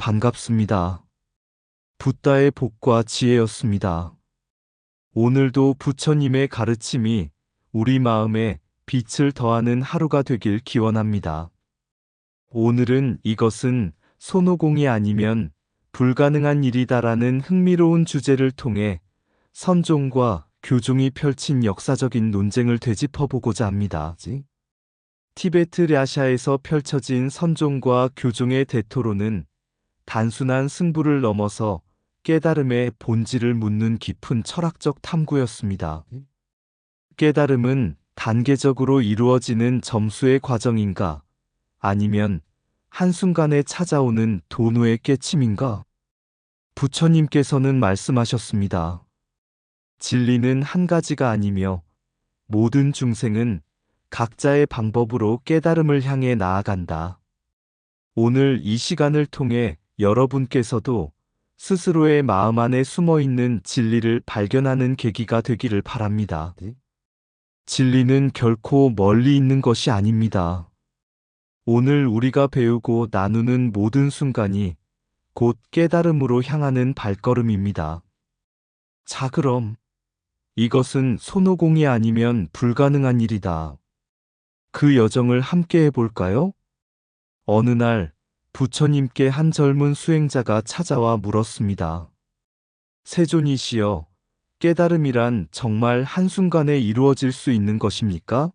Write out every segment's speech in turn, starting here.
반갑습니다. 붓다의 복과 지혜였습니다. 오늘도 부처님의 가르침이 우리 마음에 빛을 더하는 하루가 되길 기원합니다. 오늘은 이것은 손오공이 아니면 불가능한 일이다라는 흥미로운 주제를 통해 선종과 교종이 펼친 역사적인 논쟁을 되짚어보고자 합니다. 티베트 랴샤에서 펼쳐진 선종과 교종의 대토론은 단순한 승부를 넘어서 깨달음의 본질을 묻는 깊은 철학적 탐구였습니다. 깨달음은 단계적으로 이루어지는 점수의 과정인가? 아니면 한순간에 찾아오는 도노의 깨침인가? 부처님께서는 말씀하셨습니다. 진리는 한 가지가 아니며 모든 중생은 각자의 방법으로 깨달음을 향해 나아간다. 오늘 이 시간을 통해 여러분께서도 스스로의 마음 안에 숨어 있는 진리를 발견하는 계기가 되기를 바랍니다. 진리는 결코 멀리 있는 것이 아닙니다. 오늘 우리가 배우고 나누는 모든 순간이 곧 깨달음으로 향하는 발걸음입니다. 자, 그럼 이것은 손오공이 아니면 불가능한 일이다. 그 여정을 함께 해볼까요? 어느 날 부처님께 한 젊은 수행자가 찾아와 물었습니다. 세존이시여, 깨달음이란 정말 한순간에 이루어질 수 있는 것입니까?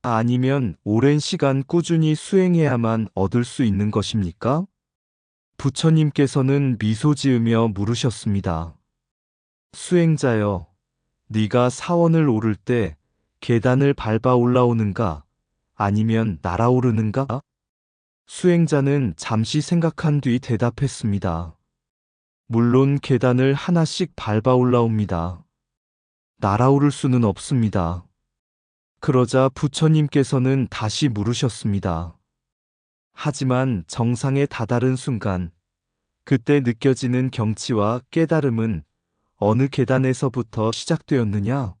아니면 오랜 시간 꾸준히 수행해야만 얻을 수 있는 것입니까? 부처님께서는 미소 지으며 물으셨습니다. 수행자여, 네가 사원을 오를 때 계단을 밟아 올라오는가? 아니면 날아오르는가? 수행자는 잠시 생각한 뒤 대답했습니다. 물론 계단을 하나씩 밟아 올라옵니다. 날아오를 수는 없습니다. 그러자 부처님께서는 다시 물으셨습니다. 하지만 정상에 다다른 순간, 그때 느껴지는 경치와 깨달음은 어느 계단에서부터 시작되었느냐?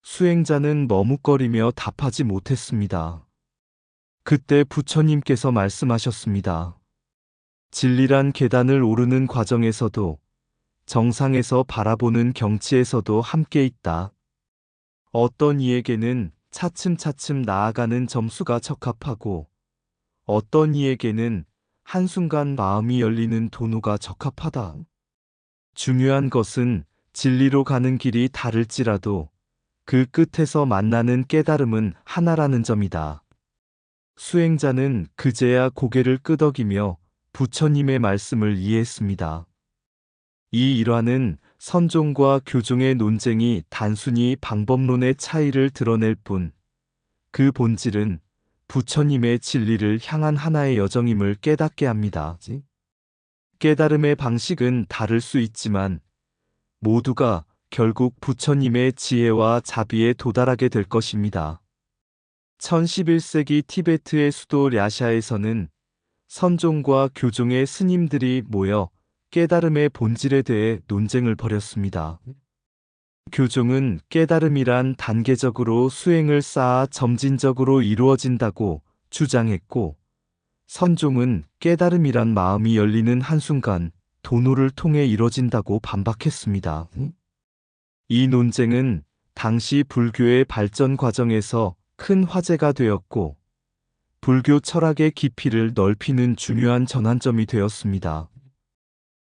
수행자는 머뭇거리며 답하지 못했습니다. 그때 부처님께서 말씀하셨습니다. 진리란 계단을 오르는 과정에서도 정상에서 바라보는 경치에서도 함께 있다. 어떤 이에게는 차츰차츰 나아가는 점수가 적합하고 어떤 이에게는 한순간 마음이 열리는 도노가 적합하다. 중요한 것은 진리로 가는 길이 다를지라도 그 끝에서 만나는 깨달음은 하나라는 점이다. 수행자는 그제야 고개를 끄덕이며 부처님의 말씀을 이해했습니다. 이 일화는 선종과 교종의 논쟁이 단순히 방법론의 차이를 드러낼 뿐, 그 본질은 부처님의 진리를 향한 하나의 여정임을 깨닫게 합니다. 깨달음의 방식은 다를 수 있지만 모두가 결국 부처님의 지혜와 자비에 도달하게 될 것입니다. 1011세기 티베트의 수도 랴샤에서는 선종과 교종의 스님들이 모여 깨달음의 본질에 대해 논쟁을 벌였습니다. 교종은 깨달음이란 단계적으로 수행을 쌓아 점진적으로 이루어진다고 주장했고, 선종은 깨달음이란 마음이 열리는 한순간 도노를 통해 이뤄진다고 반박했습니다. 이 논쟁은 당시 불교의 발전 과정에서 큰 화제가 되었고, 불교 철학의 깊이를 넓히는 중요한 전환점이 되었습니다.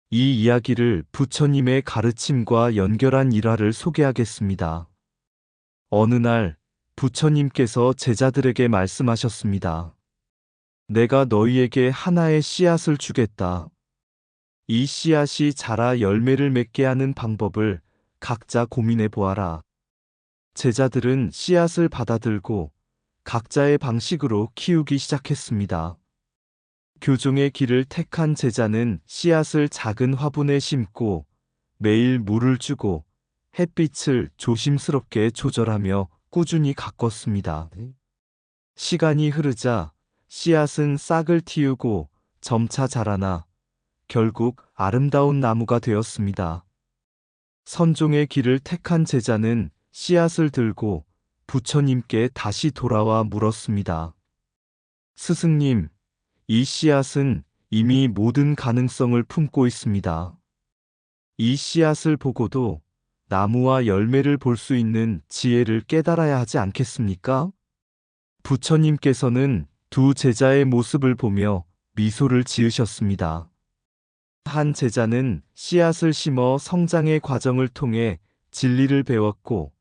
이 이야기를 부처님의 가르침과 연결한 일화를 소개하겠습니다. 어느 날 부처님께서 제자들에게 말씀하셨습니다. 내가 너희에게 하나의 씨앗을 주겠다. 이 씨앗이 자라 열매를 맺게 하는 방법을 각자 고민해 보아라. 제자들은 씨앗을 받아들고 각자의 방식으로 키우기 시작했습니다. 교종의 길을 택한 제자는 씨앗을 작은 화분에 심고 매일 물을 주고 햇빛을 조심스럽게 조절하며 꾸준히 가꿨습니다. 시간이 흐르자 씨앗은 싹을 틔우고 점차 자라나 결국 아름다운 나무가 되었습니다. 선종의 길을 택한 제자는 씨앗을 들고 부처님께 다시 돌아와 물었습니다. 스승님, 이 씨앗은 이미 모든 가능성을 품고 있습니다. 이 씨앗을 보고도 나무와 열매를 볼 수 있는 지혜를 깨달아야 하지 않겠습니까? 부처님께서는 두 제자의 모습을 보며 미소를 지으셨습니다. 한 제자는 씨앗을 심어 성장의 과정을 통해 진리를 배웠고,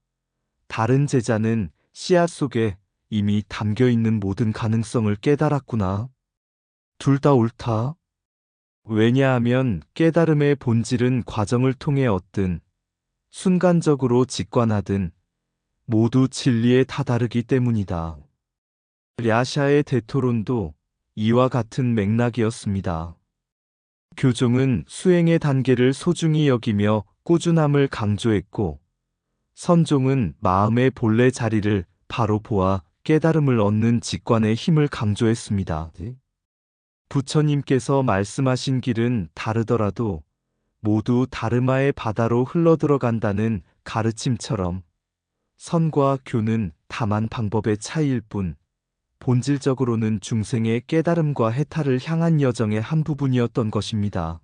다른 제자는 씨앗 속에 이미 담겨 있는 모든 가능성을 깨달았구나. 둘 다 옳다. 왜냐하면 깨달음의 본질은 과정을 통해 얻든, 순간적으로 직관하든, 모두 진리에 다다르기 때문이다. 랴샤의 대토론도 이와 같은 맥락이었습니다. 교종은 수행의 단계를 소중히 여기며 꾸준함을 강조했고, 선종은 마음의 본래 자리를 바로 보아 깨달음을 얻는 직관의 힘을 강조했습니다. 부처님께서 말씀하신 길은 다르더라도 모두 다르마의 바다로 흘러들어간다는 가르침처럼 선과 교는 다만 방법의 차이일 뿐 본질적으로는 중생의 깨달음과 해탈을 향한 여정의 한 부분이었던 것입니다.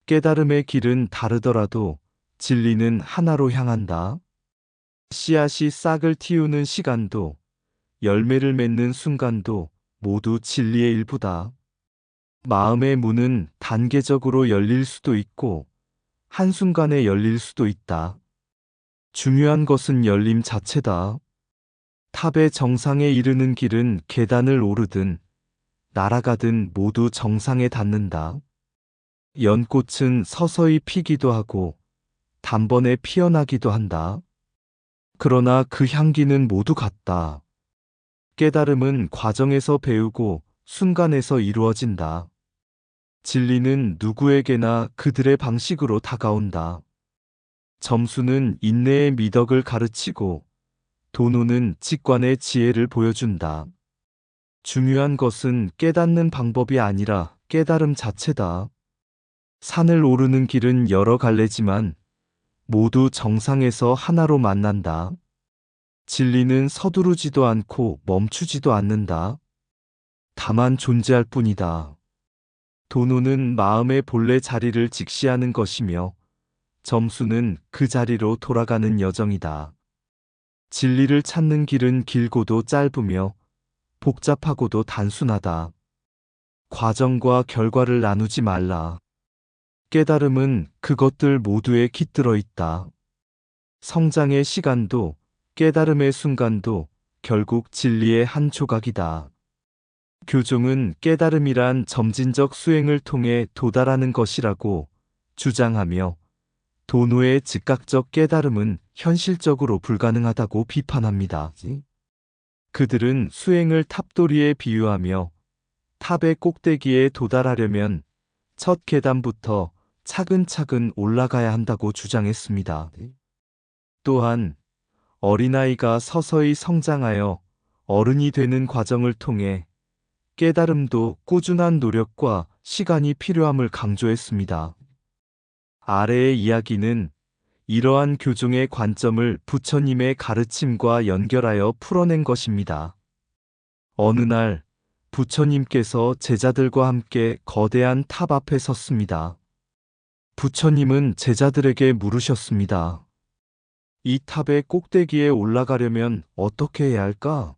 깨달음의 길은 다르더라도 진리는 하나로 향한다. 씨앗이 싹을 틔우는 시간도 열매를 맺는 순간도 모두 진리의 일부다. 마음의 문은 단계적으로 열릴 수도 있고 한순간에 열릴 수도 있다. 중요한 것은 열림 자체다. 탑의 정상에 이르는 길은 계단을 오르든 날아가든 모두 정상에 닿는다. 연꽃은 서서히 피기도 하고 단번에 피어나기도 한다. 그러나 그 향기는 모두 같다. 깨달음은 과정에서 배우고 순간에서 이루어진다. 진리는 누구에게나 그들의 방식으로 다가온다. 점수는 인내의 미덕을 가르치고 도노는 직관의 지혜를 보여준다. 중요한 것은 깨닫는 방법이 아니라 깨달음 자체다. 산을 오르는 길은 여러 갈래지만 모두 정상에서 하나로 만난다. 진리는 서두르지도 않고 멈추지도 않는다. 다만 존재할 뿐이다. 도노는 마음의 본래 자리를 직시하는 것이며 점수는 그 자리로 돌아가는 여정이다. 진리를 찾는 길은 길고도 짧으며 복잡하고도 단순하다. 과정과 결과를 나누지 말라. 깨달음은 그것들 모두에 깃들어 있다. 성장의 시간도 깨달음의 순간도 결국 진리의 한 조각이다. 교종은 깨달음이란 점진적 수행을 통해 도달하는 것이라고 주장하며 도노의 즉각적 깨달음은 현실적으로 불가능하다고 비판합니다. 그들은 수행을 탑도리에 비유하며 탑의 꼭대기에 도달하려면 첫 계단부터 차근차근 올라가야 한다고 주장했습니다. 또한 어린아이가 서서히 성장하여 어른이 되는 과정을 통해 깨달음도 꾸준한 노력과 시간이 필요함을 강조했습니다. 아래의 이야기는 이러한 교종의 관점을 부처님의 가르침과 연결하여 풀어낸 것입니다. 어느 날 부처님께서 제자들과 함께 거대한 탑 앞에 섰습니다. 부처님은 제자들에게 물으셨습니다. 이 탑의 꼭대기에 올라가려면 어떻게 해야 할까?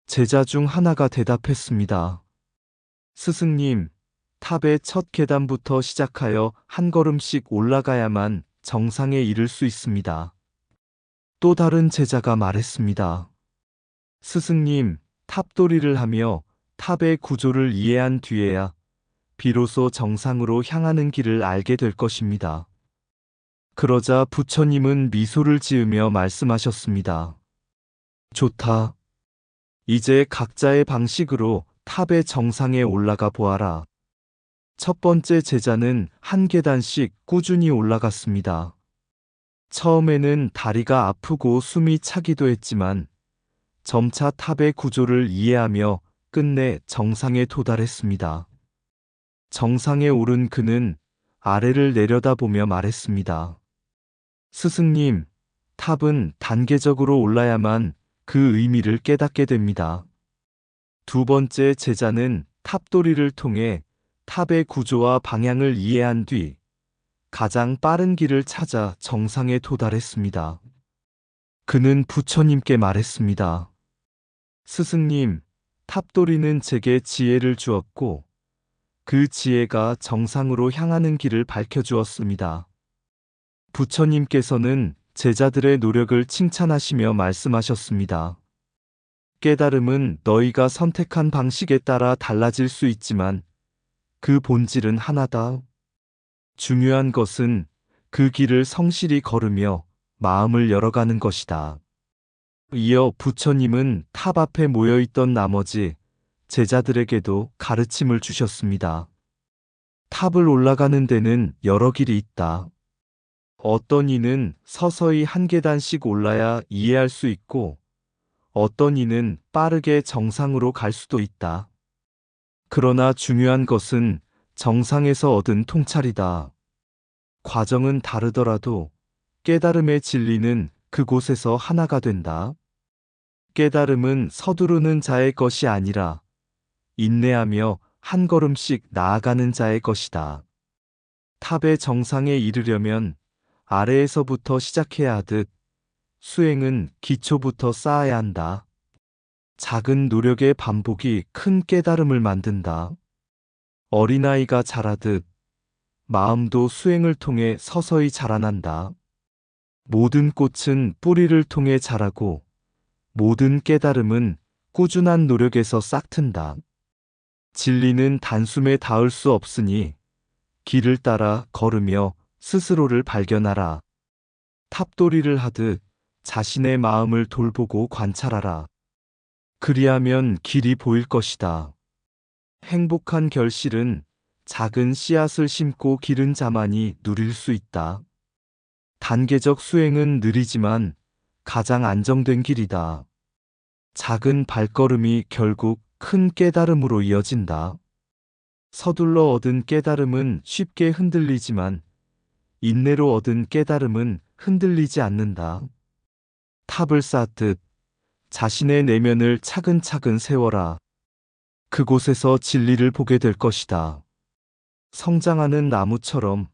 제자 중 하나가 대답했습니다. 스승님, 탑의 첫 계단부터 시작하여 한 걸음씩 올라가야만 정상에 이를 수 있습니다. 또 다른 제자가 말했습니다. 스승님, 탑도리를 하며 탑의 구조를 이해한 뒤에야 비로소 정상으로 향하는 길을 알게 될 것입니다. 그러자 부처님은 미소를 지으며 말씀하셨습니다. 좋다. 이제 각자의 방식으로 탑의 정상에 올라가 보아라. 첫 번째 제자는 한 계단씩 꾸준히 올라갔습니다. 처음에는 다리가 아프고 숨이 차기도 했지만 점차 탑의 구조를 이해하며 끝내 정상에 도달했습니다. 정상에 오른 그는 아래를 내려다보며 말했습니다. 스승님, 탑은 단계적으로 올라야만 그 의미를 깨닫게 됩니다. 두 번째 제자는 탑도리를 통해 탑의 구조와 방향을 이해한 뒤 가장 빠른 길을 찾아 정상에 도달했습니다. 그는 부처님께 말했습니다. 스승님, 탑도리는 제게 지혜를 주었고 그 지혜가 정상으로 향하는 길을 밝혀주었습니다. 부처님께서는 제자들의 노력을 칭찬하시며 말씀하셨습니다. 깨달음은 너희가 선택한 방식에 따라 달라질 수 있지만 그 본질은 하나다. 중요한 것은 그 길을 성실히 걸으며 마음을 열어가는 것이다. 이어 부처님은 탑 앞에 모여있던 나머지 제자들에게도 가르침을 주셨습니다. 탑을 올라가는 데는 여러 길이 있다. 어떤 이는 서서히 한 계단씩 올라야 이해할 수 있고 어떤 이는 빠르게 정상으로 갈 수도 있다. 그러나 중요한 것은 정상에서 얻은 통찰이다. 과정은 다르더라도 깨달음의 진리는 그곳에서 하나가 된다. 깨달음은 서두르는 자의 것이 아니라 인내하며 한 걸음씩 나아가는 자의 것이다. 탑의 정상에 이르려면 아래에서부터 시작해야 하듯 수행은 기초부터 쌓아야 한다. 작은 노력의 반복이 큰 깨달음을 만든다. 어린아이가 자라듯 마음도 수행을 통해 서서히 자라난다. 모든 꽃은 뿌리를 통해 자라고 모든 깨달음은 꾸준한 노력에서 싹튼다. 진리는 단숨에 닿을 수 없으니 길을 따라 걸으며 스스로를 발견하라. 탑도리를 하듯 자신의 마음을 돌보고 관찰하라. 그리하면 길이 보일 것이다. 행복한 결실은 작은 씨앗을 심고 기른 자만이 누릴 수 있다. 단계적 수행은 느리지만 가장 안정된 길이다. 작은 발걸음이 결국 큰 깨달음으로 이어진다. 서둘러 얻은 깨달음은 쉽게 흔들리지만 인내로 얻은 깨달음은 흔들리지 않는다. 탑을 쌓듯 자신의 내면을 차근차근 세워라. 그곳에서 진리를 보게 될 것이다. 성장하는 나무처럼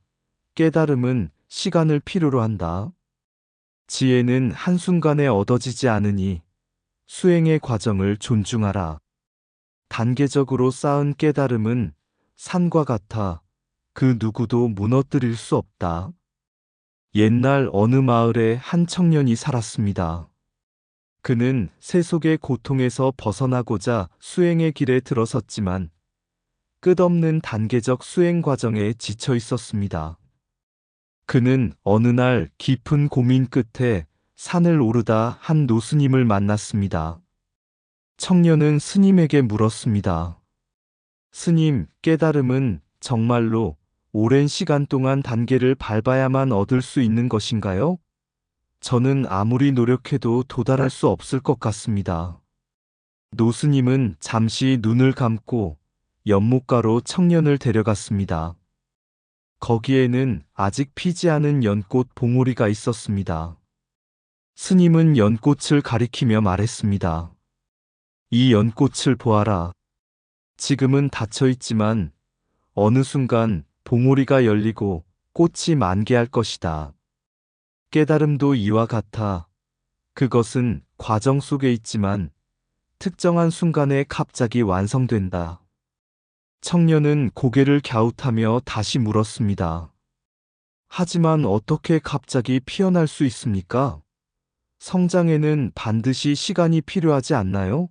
깨달음은 시간을 필요로 한다. 지혜는 한순간에 얻어지지 않으니 수행의 과정을 존중하라. 단계적으로 쌓은 깨달음은 산과 같아 그 누구도 무너뜨릴 수 없다. 옛날 어느 마을에 한 청년이 살았습니다. 그는 세속의 고통에서 벗어나고자 수행의 길에 들어섰지만 끝없는 단계적 수행 과정에 지쳐 있었습니다. 그는 어느 날 깊은 고민 끝에 산을 오르다 한 노스님을 만났습니다. 청년은 스님에게 물었습니다. 스님, 깨달음은 정말로 오랜 시간 동안 단계를 밟아야만 얻을 수 있는 것인가요? 저는 아무리 노력해도 도달할 수 없을 것 같습니다. 노스님은 잠시 눈을 감고 연못가로 청년을 데려갔습니다. 거기에는 아직 피지 않은 연꽃 봉오리가 있었습니다. 스님은 연꽃을 가리키며 말했습니다. 이 연꽃을 보아라. 지금은 닫혀 있지만 어느 순간 봉오리가 열리고 꽃이 만개할 것이다. 깨달음도 이와 같아. 그것은 과정 속에 있지만 특정한 순간에 갑자기 완성된다. 청년은 고개를 갸웃하며 다시 물었습니다. 하지만 어떻게 갑자기 피어날 수 있습니까? 성장에는 반드시 시간이 필요하지 않나요?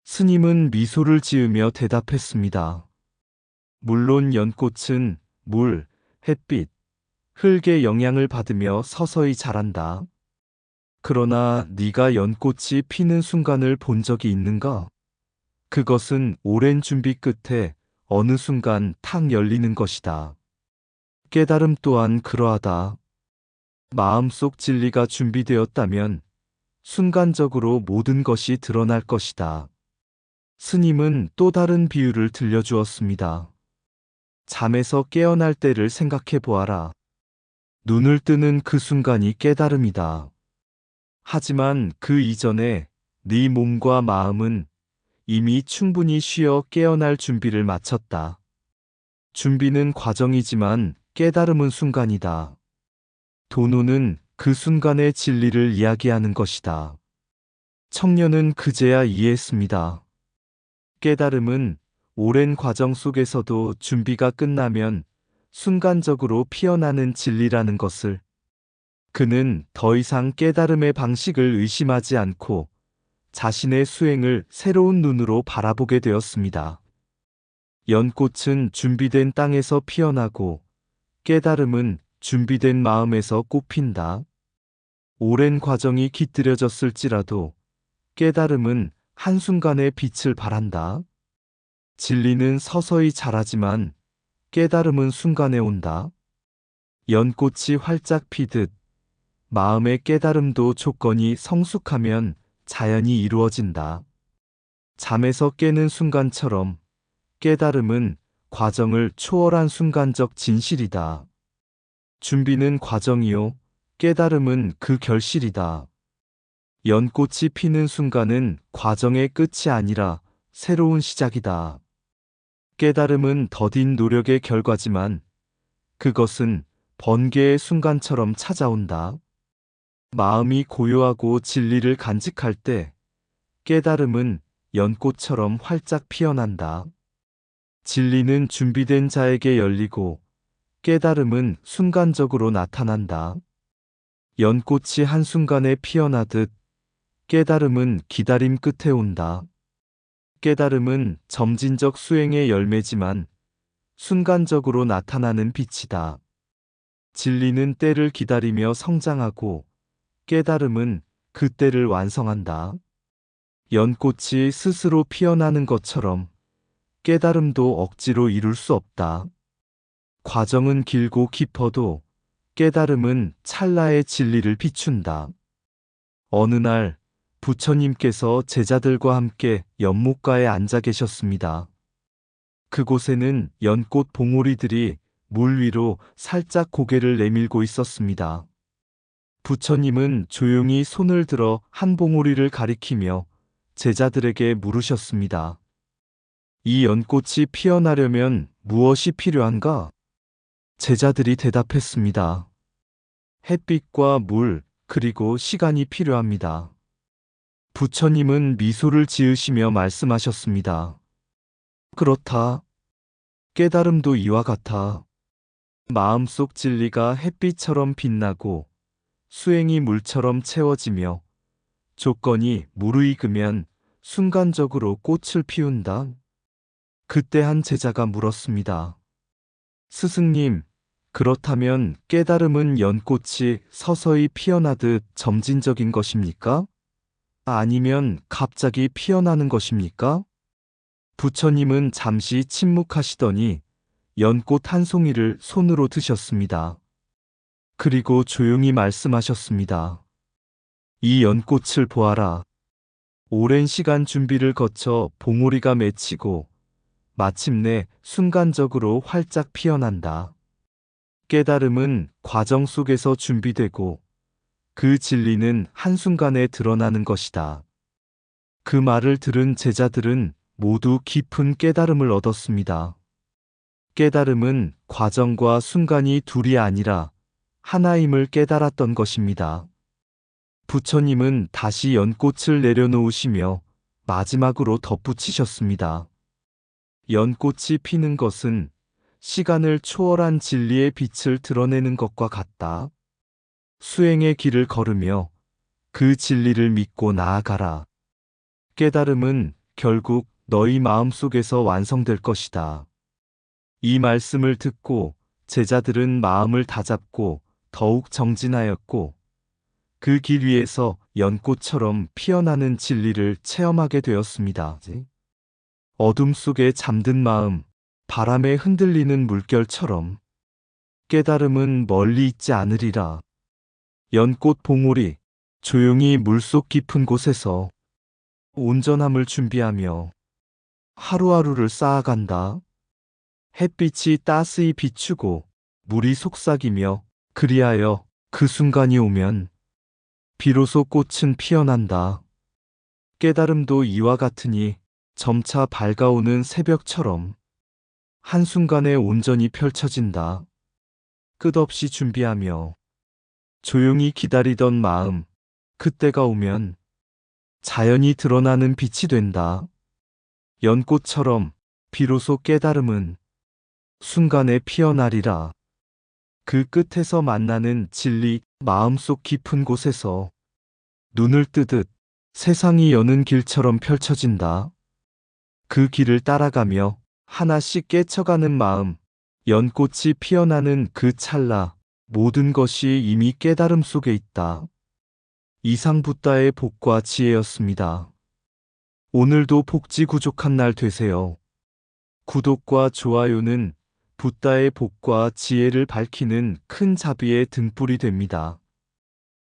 스님은 미소를 지으며 대답했습니다. 물론 연꽃은 물, 햇빛, 흙의 영향을 받으며 서서히 자란다. 그러나 네가 연꽃이 피는 순간을 본 적이 있는가? 그것은 오랜 준비 끝에 어느 순간 탁 열리는 것이다. 깨달음 또한 그러하다. 마음속 진리가 준비되었다면 순간적으로 모든 것이 드러날 것이다. 스님은 또 다른 비유를 들려주었습니다. 잠에서 깨어날 때를 생각해 보아라. 눈을 뜨는 그 순간이 깨달음이다. 하지만 그 이전에 네 몸과 마음은 이미 충분히 쉬어 깨어날 준비를 마쳤다. 준비는 과정이지만 깨달음은 순간이다. 도노는 그 순간의 진리를 이야기하는 것이다. 청년은 그제야 이해했습니다. 깨달음은 오랜 과정 속에서도 준비가 끝나면 순간적으로 피어나는 진리라는 것을. 그는 더 이상 깨달음의 방식을 의심하지 않고 자신의 수행을 새로운 눈으로 바라보게 되었습니다. 연꽃은 준비된 땅에서 피어나고 깨달음은 준비된 마음에서 꽃핀다. 오랜 과정이 깃들여졌을지라도 깨달음은 한순간의 빛을 발한다. 진리는 서서히 자라지만 깨달음은 순간에 온다. 연꽃이 활짝 피듯 마음의 깨달음도 조건이 성숙하면 자연히 이루어진다. 잠에서 깨는 순간처럼 깨달음은 과정을 초월한 순간적 진실이다. 준비는 과정이요, 깨달음은 그 결실이다. 연꽃이 피는 순간은 과정의 끝이 아니라 새로운 시작이다. 깨달음은 더딘 노력의 결과지만 그것은 번개의 순간처럼 찾아온다. 마음이 고요하고 진리를 간직할 때 깨달음은 연꽃처럼 활짝 피어난다. 진리는 준비된 자에게 열리고 깨달음은 순간적으로 나타난다. 연꽃이 한순간에 피어나듯 깨달음은 기다림 끝에 온다. 깨달음은 점진적 수행의 열매지만 순간적으로 나타나는 빛이다. 진리는 때를 기다리며 성장하고 깨달음은 그 때를 완성한다. 연꽃이 스스로 피어나는 것처럼 깨달음도 억지로 이룰 수 없다. 과정은 길고 깊어도 깨달음은 찰나의 진리를 비춘다. 어느 날 부처님께서 제자들과 함께 연못가에 앉아 계셨습니다. 그곳에는 연꽃 봉오리들이 물 위로 살짝 고개를 내밀고 있었습니다. 부처님은 조용히 손을 들어 한 봉오리를 가리키며 제자들에게 물으셨습니다. 이 연꽃이 피어나려면 무엇이 필요한가? 제자들이 대답했습니다. 햇빛과 물, 그리고 시간이 필요합니다. 부처님은 미소를 지으시며 말씀하셨습니다. 그렇다. 깨달음도 이와 같아. 마음속 진리가 햇빛처럼 빛나고 수행이 물처럼 채워지며 조건이 무르익으면 순간적으로 꽃을 피운다. 그때 한 제자가 물었습니다. 스승님, 그렇다면 깨달음은 연꽃이 서서히 피어나듯 점진적인 것입니까? 아니면 갑자기 피어나는 것입니까? 부처님은 잠시 침묵하시더니 연꽃 한 송이를 손으로 드셨습니다. 그리고 조용히 말씀하셨습니다. 이 연꽃을 보아라. 오랜 시간 준비를 거쳐 봉오리가 맺히고 마침내 순간적으로 활짝 피어난다. 깨달음은 과정 속에서 준비되고 그 진리는 한순간에 드러나는 것이다. 그 말을 들은 제자들은 모두 깊은 깨달음을 얻었습니다. 깨달음은 과정과 순간이 둘이 아니라 하나임을 깨달았던 것입니다. 부처님은 다시 연꽃을 내려놓으시며 마지막으로 덧붙이셨습니다. 연꽃이 피는 것은 시간을 초월한 진리의 빛을 드러내는 것과 같다. 수행의 길을 걸으며 그 진리를 믿고 나아가라. 깨달음은 결국 너희 마음속에서 완성될 것이다. 이 말씀을 듣고 제자들은 마음을 다잡고 더욱 정진하였고 그 길 위에서 연꽃처럼 피어나는 진리를 체험하게 되었습니다. 어둠 속에 잠든 마음, 바람에 흔들리는 물결처럼 깨달음은 멀리 있지 않으리라. 연꽃 봉오리, 조용히 물속 깊은 곳에서 온전함을 준비하며 하루하루를 쌓아간다. 햇빛이 따스히 비추고 물이 속삭이며 그리하여 그 순간이 오면 비로소 꽃은 피어난다. 깨달음도 이와 같으니 점차 밝아오는 새벽처럼 한순간에 온전히 펼쳐진다. 끝없이 준비하며 조용히 기다리던 마음, 그때가 오면 자연이 드러나는 빛이 된다. 연꽃처럼 비로소 깨달음은 순간에 피어나리라. 그 끝에서 만나는 진리, 마음속 깊은 곳에서 눈을 뜨듯 세상이 여는 길처럼 펼쳐진다. 그 길을 따라가며 하나씩 깨쳐가는 마음, 연꽃이 피어나는 그 찰나, 모든 것이 이미 깨달음 속에 있다. 이상 붓다의 복과 지혜였습니다. 오늘도 복지구족한 날 되세요. 구독과 좋아요는 붓다의 복과 지혜를 밝히는 큰 자비의 등불이 됩니다.